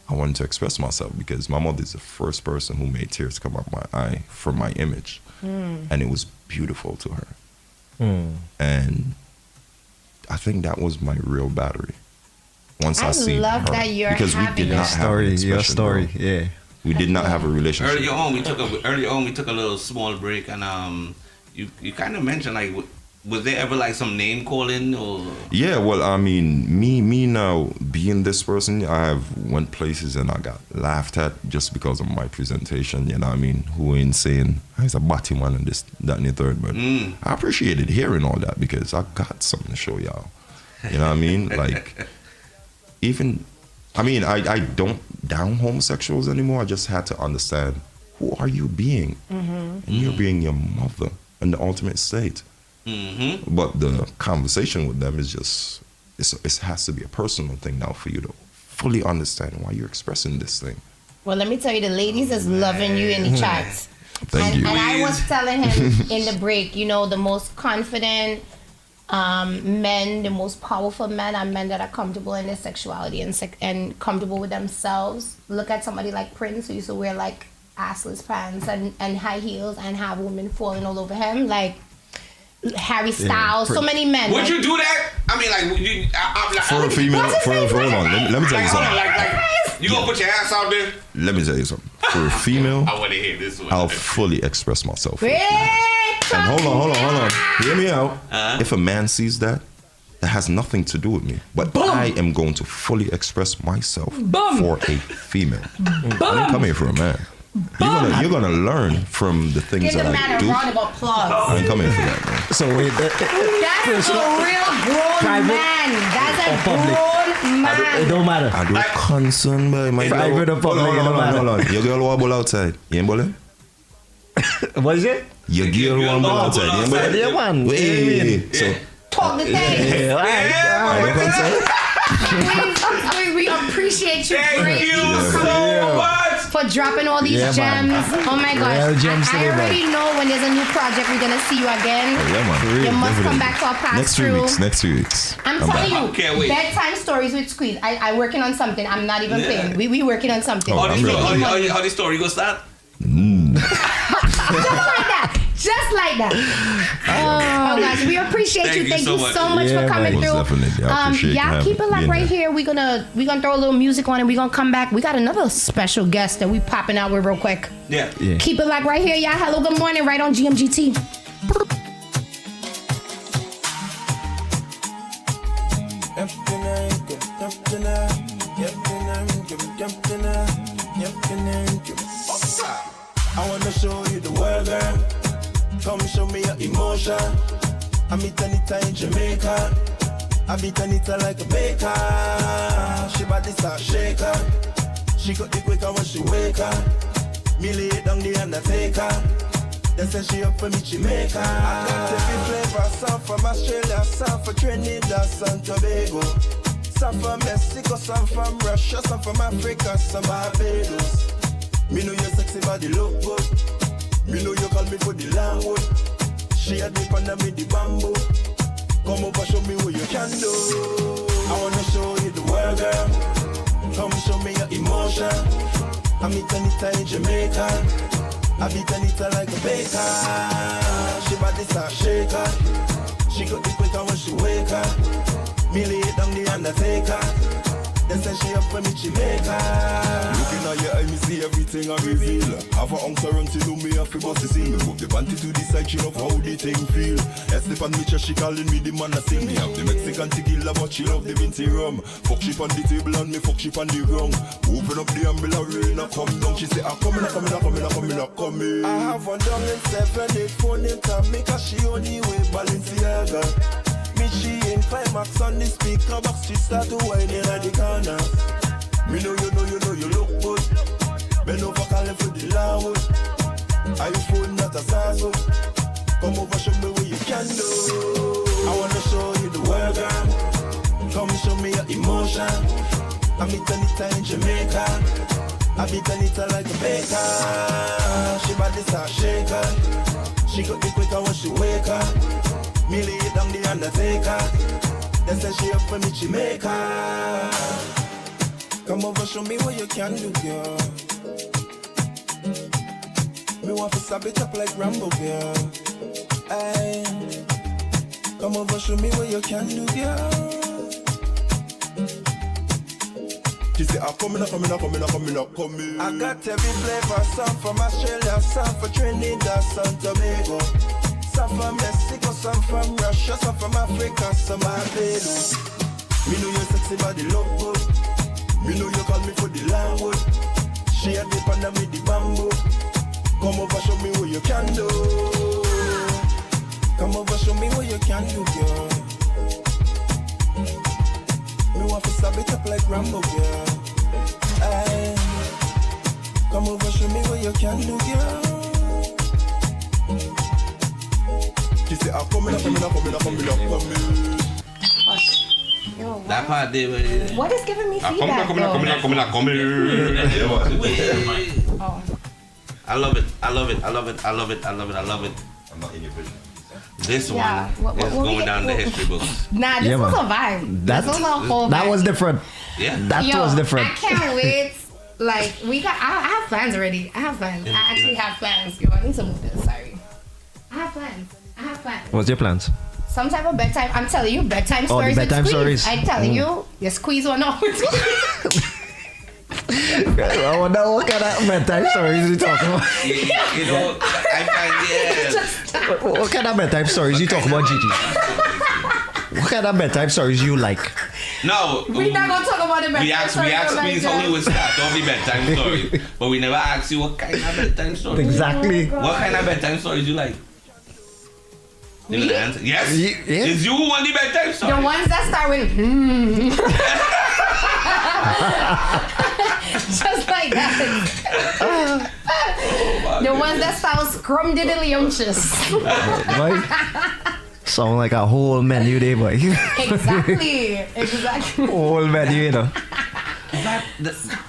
I wanted to express myself because my mother is the first person who made tears come out my eye for my image. And it was beautiful to her. And I think that was my real battery. Once I seen love her, that you're because we having did not have an your expression, story, bro. yeah. We did not have a relationship. Earlier on, we took a little small break, and you kind of mentioned like, was there ever like some name calling or? Yeah, well, I mean, me now being this person, I have went places and I got laughed at just because of my presentation. You know what I mean? Who ain't saying he's a batty man and this, that, and the third. But I appreciated hearing all that because I got something to show y'all. You know what I mean? Like, even, I mean, I don't down homosexuals anymore. I just had to understand, who are you being? And you're being your mother in the ultimate state. But the conversation with them is just, it has to be a personal thing now for you to fully understand why you're expressing this thing. Well, let me tell you, the ladies is loving you in the chats. Thank you. And I was telling him in the break, you know, the most confident men, the most powerful men are men that are comfortable in their sexuality and comfortable with themselves. Look at somebody like Prince, who used to wear like assless pants and high heels and have women falling all over him. Like, Harry Styles, so many men. Would you do that? I mean, like, I'm like, For a female, hold on, let me tell you like, something. like, you gonna put your ass out there? Let me tell you something. For a female, I want to hear this one. I'll fully express myself. Great. And hold on. Hear me out. If a man sees that has nothing to do with me. But I am going to fully express myself for a female. I didn't come here for a man. You're gonna learn from the things that I do. Give the man a round of applause. I ain't coming for that, man. So wait, That's a real grown man. That's a grown man. it don't matter. I do concern by my Private or public, it don't matter. Hold on. Your girl wobble outside. You ain't bullet? What is it? Your girl wobble outside. You ain't bullet? Yeah, man. Wait. So, Talk the thing. Yeah, I don't concern. We appreciate you Thank greatly you so much. for dropping all these Yeah, gems. man. Oh my Real gosh. gems I today, man. already know when there's a new project, we're going to see you again. Yeah, man. You must come Definitely. back to our past Next 3 crew. weeks. Next 3 weeks. I'm back. telling you, Can't wait. bedtime stories with Skueze. I working on something. I'm not even playing. We working on something. Oh, I'm ready. How the story gonna start? Just like that. Oh gosh, we appreciate you. Thank you so much Yeah, for coming man. through. Most definitely. I appreciate yeah, keep it like being right here. here. We're gonna throw a little music on and we're gonna come back. We got another special guest that we popping out with real quick. Yeah. Keep it like right here, y'all. Hello, good morning, right on GMGT. I wanna show you the world, girl. Come show me your emotion. I meet Anita in Jamaica. I beat Anita like a baker. She body start shaker. She got the quicker when she wake up. Me lay it down the undertaker. They say she up for me Jamaica. I got every flavor, some from Australia, some from Trinidad, some Tobago. Some from Mexico, some from Russia, some from Africa, some Barbados. Me know your sexy body look good. Me know you call me for the langwood. She had me under me the bamboo. Come over, show me what you can do. I wanna show you the world, girl. Come show me your emotion. I meet Anita in Jamaica. I beat Anita like a baker. She body start shaker. She got the quicker when she wake up. Me lay it down the undertaker. They say she up for me Jamaica. Looking at your eye, me see everything I reveal. Have a ounce around to do me a fi bossy sing. Me move the panty to the side, she know how the thing feel. Estep on me chest, she calling me the man a sing. Me have the Mexican tequila, but she love the Vinci rum. Fuck she on the table and me fuck she on the ground. Open up the umbrella, rain a come down. She say, I'm coming, I'm coming, I'm coming, I'm coming, I'm coming. I have one down in 7, 8, phone in time, make her she only way Balenciaga. Me she in climax on the speaker box, she start to whine in the corner. Me know you look good. Bend over calling for the loud. Are you phone not a sasso? Come over, show me what you can do. I wanna show you the world, girl. Come show me your emotion. I meet Anita in Jamaica. I beat Anita like a baker. She body start shaker. She got the quicker when she wake up. Me lay it down the undertaker. They say she up for me Jamaica. Come over, show me what you can do, girl. Me want to stab it up like Rambo, girl. Ay. Come over, show me what you can do, girl. She say, I'm coming. I got every flavor, some from Australia, some from Trinidad, some Tobago. Some from Mexico, some from Russia, some from Africa, some Barbados. Me know your sexy body look good. Me know you call me for the langwood. She had the under me the bamboo. Come over, show me what you can do. Come over, show me what you can do, girl. Me want to stab it up like Rambo, girl. Ay. Come over, show me what you can do, girl. She say, I'm coming. That part there. What is giving me feedback? Coming. Oh. I love it. I'm not in your vision. This Yeah. one is going down the history books. Nah, this Yeah, was man. a vibe. This was a whole vibe. That was different. Yeah. That was different. I can't wait. Like, I have plans already. I actually have plans. Yo, I need to move this. Sorry. I have plans. What's your plans? Some type of bedtime. I'm telling you, bedtime Oh, the stories. bedtime with Skueze. stories. I'm telling you, you squeeze one off. I wonder what kind of bedtime stories we talking about. You know, I find What kind of bedtime stories you talk about, Gigi? What kind of bedtime stories you like? No, We're not gonna talk about the bedtime we asked Squeeze how he would start all the bedtime stories, but we never asked you what kind of bedtime stories. Exactly. What kind of bedtime stories you like? You Me? gonna answer? Yes. Yeah. It's you who want the bedtime story. The ones that start with just like that. The ones that start with scrumdiddlyumptious. Right? Sound like a whole menu there, boy. Exactly. Whole menu, you know.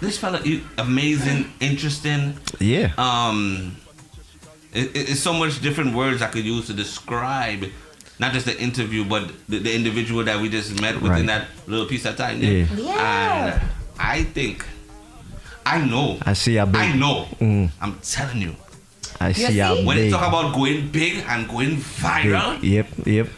This fella, amazing, interesting. Yeah. It's so much different words I could use to describe not just the interview, but the individual that we just met within that little piece of time. Yeah. And I think, I know. I see a big. I know. I'm telling you. I see a big. When they talk about going big and going viral, big. Yep.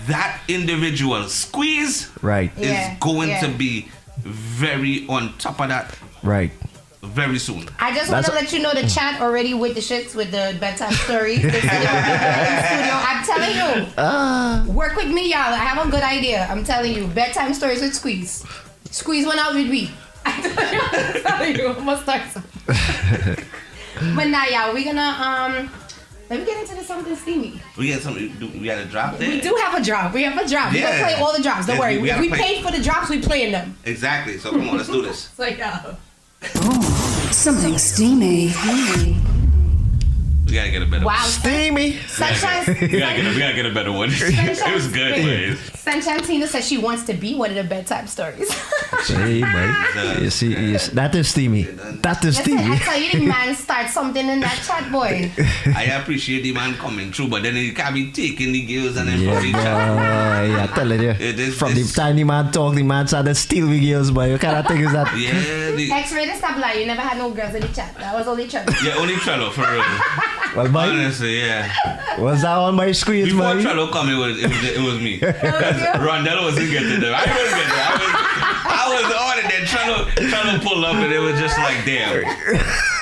that individual, Skueze, Right. is going to be very on top of that. Right. Very soon. I just want to let you know the chat already with the shits with the bedtime stories. The studio. I'm telling you. Work with me, y'all. I have a good idea. I'm telling you. Bedtime stories with Skueze. Skueze went out with me. I'm telling you. I'm gonna start something. But now, y'all, we're gonna let me get into something steamy. We got something. We got a drop there. We do have a drop. We have a drop. We're gonna play all the drops. Don't worry. We We paid for the drops. We playing them. Exactly. So come on, let's do this. So yeah. Something steamy. We gotta get a better one. Wow. Steamy. Sunshine. We gotta get a better one. It was good, please. Sunshine Tina says she wants to be one of the bedtime stories. Hey, boy. You see, that is steamy. That is Listen, I steamy. tell you, the man start something in that chat, boy. I appreciate the man coming through, but then he can't be taking the girls and then Yeah, from each other. boy. I telling you. From the time the man talk, the man started steal the girls, boy. What kind of thing is that? Yeah, X-rated stop lie. You never had no girls in the chat. That was only Trevor. yeah, only Trello for real. Well, boy, Honestly, yeah. was that on my screen, Before boy? Trello come, it was me. Rondell wasn't getting there. I wasn't getting there. I was on it. Then Trello pulled up, and it was just like, damn.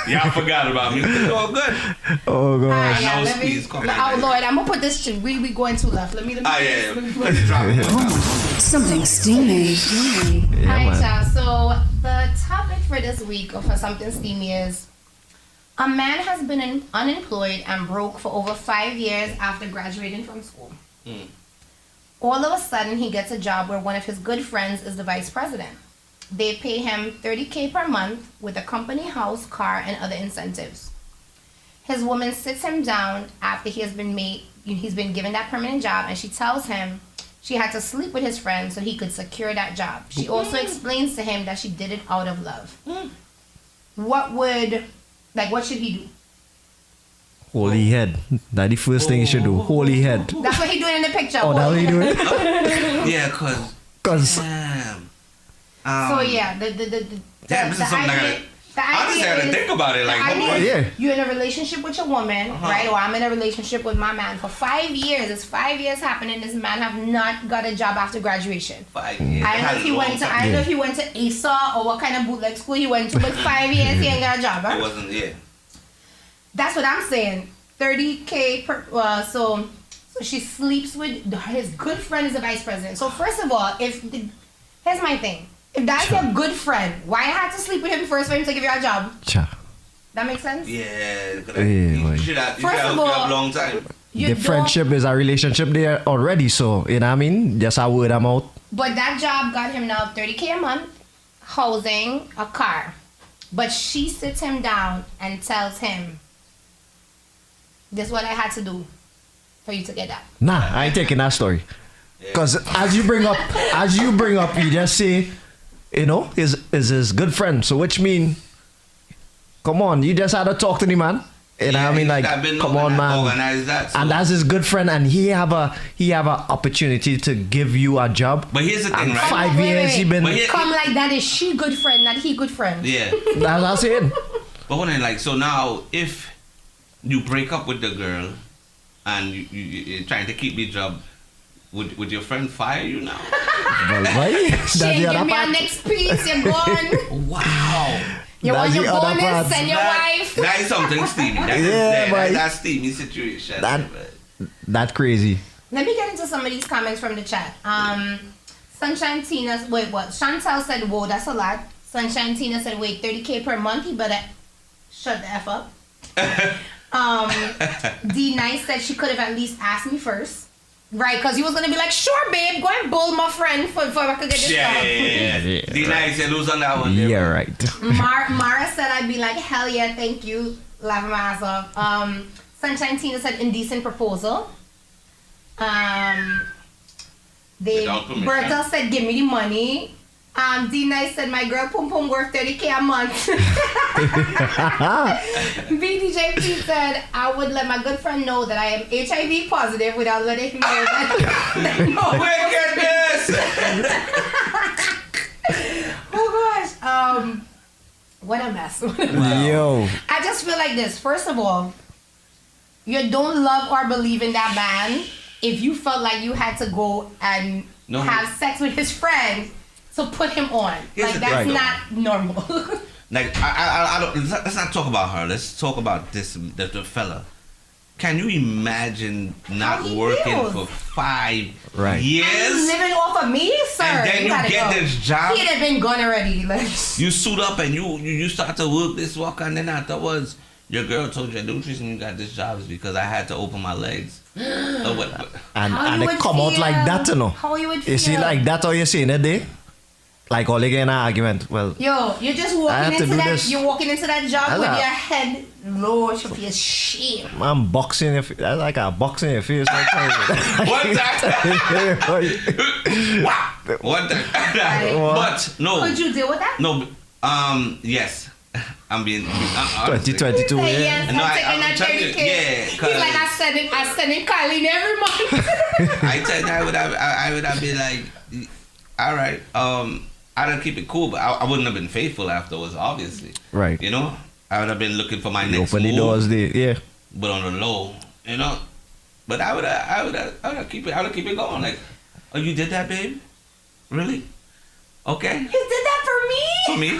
Y'all forgot about me. It's all good. Oh, God. Alright, No let me, squeeze coming. oh Lord, I'm gonna put this shit. We going too left. Let me. Yeah. Let's drop it. Something steamy. Yeah, Alright, man. y'all. So the topic for this week, or for something steamy, is a man has been unemployed and broke for over 5 years after graduating from school. All of a sudden, he gets a job where one of his good friends is the vice president. They pay him $30K per month with a company house, car, and other incentives. His woman sits him down after he's been given that permanent job, and she tells him she had to sleep with his friend so he could secure that job. She also explains to him that she did it out of love. What should he do? Holy head. That's the first thing you should do. Holy head. That's what he doing in the picture. Oh, that's what you doing? Yeah, cause Because So yeah, damn, this is something I just had to think about it. Like, yeah. You're in a relationship with your woman, right? Or I'm in a relationship with my man for 5 years. It's 5 years happening. This man have not got a job after graduation. 5 years. I don't know if he went to ASA or what kind of bootleg school he went to, but 5 years he ain't got a job, It right? wasn't. Yeah. That's what I'm saying. $30K per. So she sleeps with his good friend is the vice president. So first of all, here's my thing. If that's your good friend, why you had to sleep with him first for him to give you a job? That makes sense? Yeah. boy. You should have First of hooked all, up a long time. You The don't- friendship is a relationship there already, so, you know what I mean? Just a word I'm out. But that job got him now $30K a month, housing, a car. But she sits him down and tells him, this is what I had to do for you to get that. Nah, I ain't taking that story. Because as you bring up, you just say, you know, is his good friend. So which mean, come on, you just had to talk to the man. You know what I mean? Like, come on, man. That, so. And that's his good friend, and he have a opportunity to give you a job. But here's the thing, And right? 5 Wait, years wait. he been. But here- Come like that, is she good friend, not he good friend? Yeah. That's what I'm saying. But when like, so now if you break up with the girl and you're trying to keep the job, would your friend fire you now? Well, right? That's She ain't the give other me a part. next piece, you're gone. Wow. You want That's your the other part. bonus and your wife. That is something steamy. Yeah, boy. That's steamy situation. That- That crazy. Let me get into some of these comments from the chat. Sunshine Tina, wait, what? Chantal said, whoa, that's a lot. Sunshine Tina said, wait, 30K per month, you better shut the F up. D Nice said she could have at least asked me first. Right, because he was going to be like, sure, babe, go and bull my friend for I could get this job. Yeah. D Nice, you lose on that one. There, Yeah, right. Mara said, I'd be like, hell yeah, thank you. Laughing my ass off. Sunshine Tina said, indecent proposal. Berta said, give me the money. D Nice said, my girl Pum Pum worth 30K a month. BDJ Pete said, I would let my good friend know that I am HIV positive without letting him know that. Wickedness! Oh gosh. What a mess. Yo. I just feel like this. First of all, you don't love or believe in that man if you felt like you had to go and have sex with his friend to put him on. Here's like, the that's thing, not normal. Like, I don't, let's not talk about her. Let's talk about the fella. Can you imagine not working feels? for 5 Right. years? And living off of me, sir. And then you gotta get go. this job. He'd have been gone already. Like, You suit up and you start to work this walk, and then afterwards, your girl told you the only reason you got this job is because I had to open my legs. And How you they would come out feel? like that, you know. How you would You see, feel? like that, how you saying it, day? Like, all they get in an argument. Well, yo, you're just I have walking to into do that. this. You're walking into that job That's with a- your head low. It should be a shame. I'm boxing your face. That's like a boxing your face. One time. One time. But no. Could you deal with that? No. Yes. I'm being 2022, Say yeah. yes, No, I'm taking I'm that telling you, 30K. yeah, He's 'cause- like, I send in Kylie every month. I tell you, I would have been like, all right, I'd keep it cool, but I wouldn't have been faithful afterwards, obviously. Right. You know, I would have been looking for my You next open the move, doors there, yeah. but on the low, you know. But I would keep it going. Like, oh, you did that, babe? Really? Okay. You did that For me?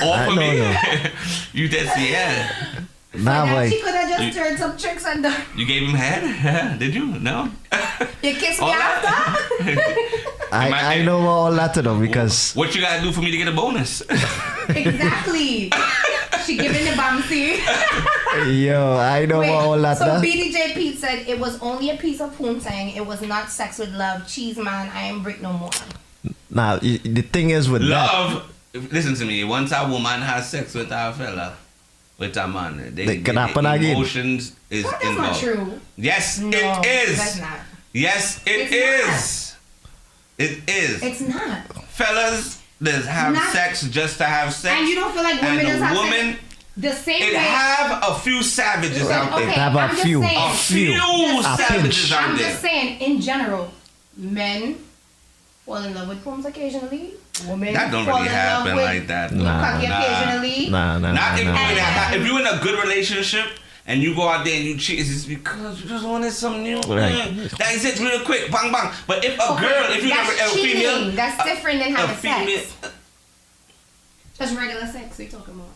All I for know, me? no. You did, yeah. Nah, That boy. she could have just turned some tricks and done. You gave him head? Did you? No. You kissed me All after? that? I know all that, you know, because What you gotta do for me to get a bonus? Exactly. She giving the bouncy. yo, I know all that. so nah. BDJ Pete said it was only a piece of poontang. It was not sex with love. Cheese man, I ain't break no more. Now, the thing is with that. Love. Listen to me. Once a woman has sex with a fella, with a man, They can happen again. emotions is That's involved. not true. Yes, No, it is. that's not. Yes, it It's is. It is. It's not. Fellas that have Not- sex just to have sex. And you don't feel like women and just a have woman, sex the same it way. have a few savages out Okay, there. Have a I'm just few. saying. A few A savages pinch. out I'm there. just saying, in general, men fall in love with poems occasionally. Women That don't fall really in happen love with like that. Cocky Nah. occasionally. Nah. Not nah. if you're in a good relationship and you go out there and you cheat, it's just because you just wanted some new. Right. That is it, real quick, bang bang. But if a Okay, girl, if you're that's a cheating. female, That's different than a having female, sex. Just regular sex we talking about.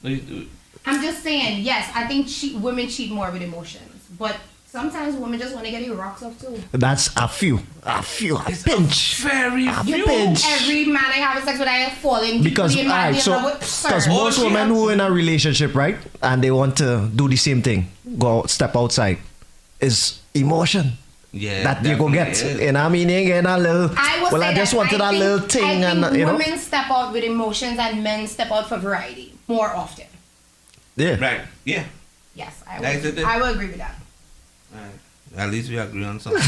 female. I'm just saying, yes, I think women cheat more with emotions. But sometimes women just want to get you rocks off too. That's a few, a pinch. Very A few. pinch. Every man I have sex with, I am falling Because deeply in alright, love so with. Sir. because most she women has- who are in a relationship, right, and they want to do the same thing, go out, step outside, is emotion. Yeah, That you go definitely get, is. you know what I mean? You get a little. I will well, say I just that. wanted I a think- little thing, I and think you know, women step out with emotions and men step out for variety more often. yeah. Right. Yeah. Yes, That's it. I will agree with that. Alright. At least we agree on something.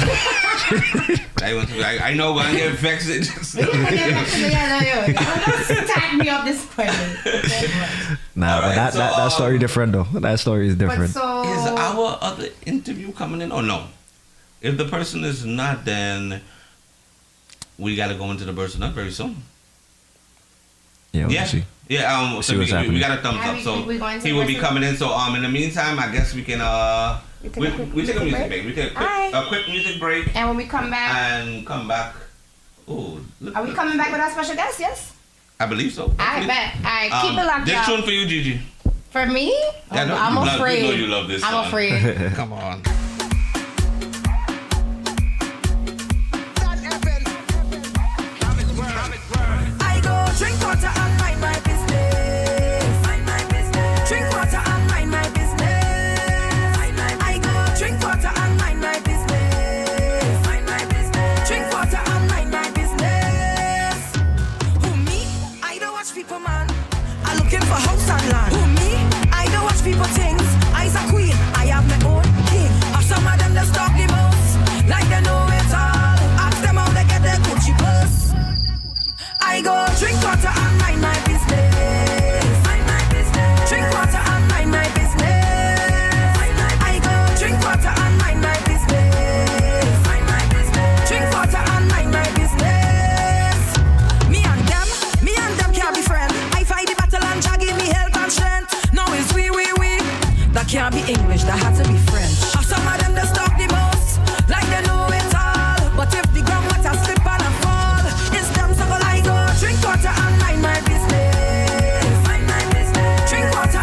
I know when I get vexed. It just, Don't stack me up this question. Nah, Alright, but so, that story different though. That story is But different. so Is our other interview coming in or no? If the person is not, then we got to go into the person up very soon. yeah, we'll Yeah. see. Yeah, See so what's we happening. got a thumbs Yeah, up. So we going to he will be person? coming in. So in the meantime, I guess we can we take a music break. We take Alright. a quick music break and when we come back, and come back. Oh, look, are we coming back with our special guest? Yes. I believe so. I bet. I keep it locked This up. tune for you, Gigi. For me? Yeah, no, I'm you love- afraid. you know you love this I'm song. afraid. Come on.